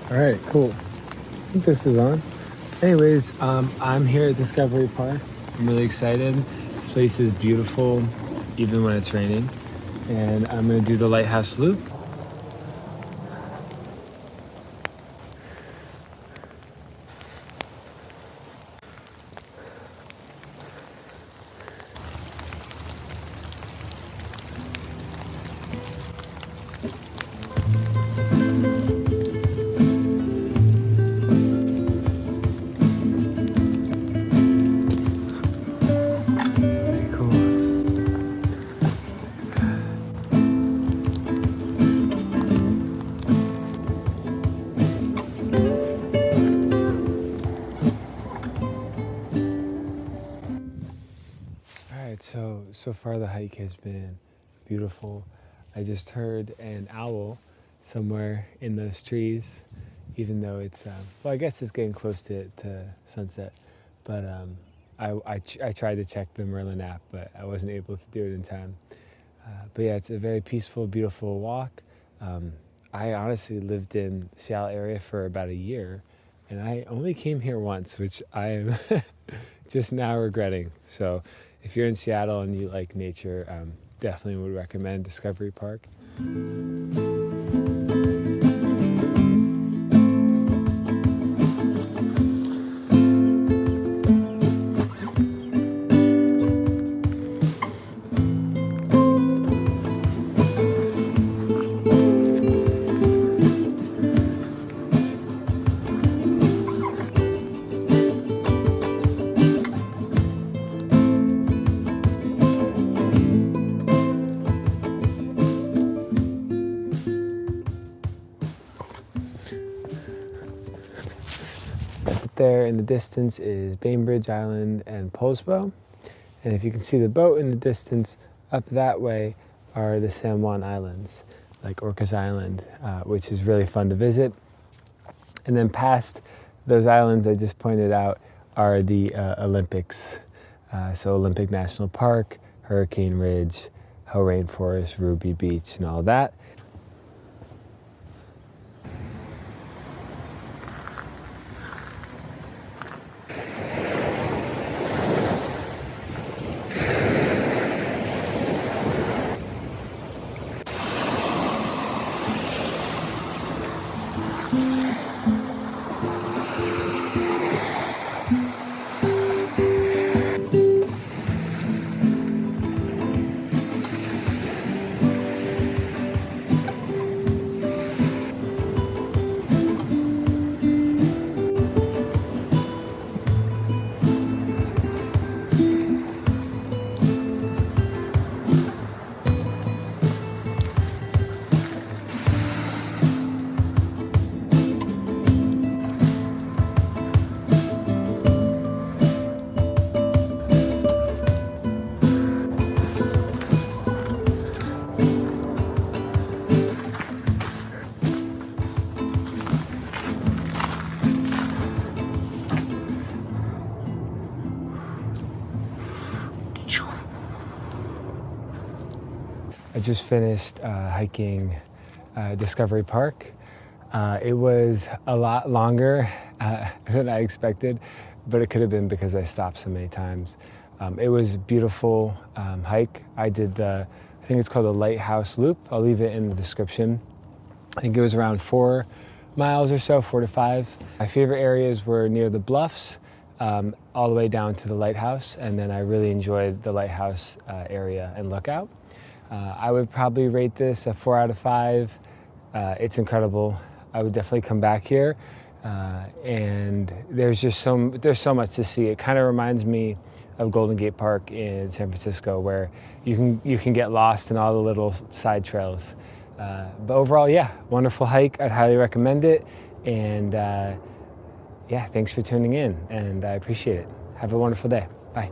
All right, cool. I think this is on. Anyways, I'm here at Discovery Park. I'm really excited. This place is beautiful, even when it's raining. And I'm gonna do the lighthouse loop. Very cool. All right, so far the hike has been beautiful. I just heard an owl somewhere in those trees, even though it's well, I guess it's getting close to sunset. But I tried to check the Merlin app, but I wasn't able to do it in time. But yeah, it's a very peaceful, beautiful walk. I honestly lived in the Seattle area for about a year, and I only came here once, which I am just now regretting. So if you're in Seattle and you like nature, definitely would recommend Discovery Park. There in the distance is Bainbridge Island and Poulsbo. And if you can see the boat in the distance, up that way are the San Juan Islands, like Orcas Island, which is really fun to visit. And then past those islands I just pointed out are the Olympics. So Olympic National Park, Hurricane Ridge, Hoh Rainforest, Ruby Beach, and all that. I just finished hiking Discovery Park. It was a lot longer than I expected, but it could have been because I stopped so many times. It was a beautiful hike. I did I think it's called the Lighthouse Loop. I'll leave it in the description. I think it was around 4 miles or so, 4 to 5. My favorite areas were near the bluffs, all the way down to the lighthouse, and then I really enjoyed the lighthouse area and lookout. I would probably rate this a 4 out of 5. It's incredible. I would definitely come back here, and there's so much to see. It kind of reminds me of Golden Gate Park in San Francisco, where you can get lost in all the little side trails. But overall, yeah, wonderful hike. I'd highly recommend it, and yeah, thanks for tuning in, and I appreciate it. Have a wonderful day. Bye.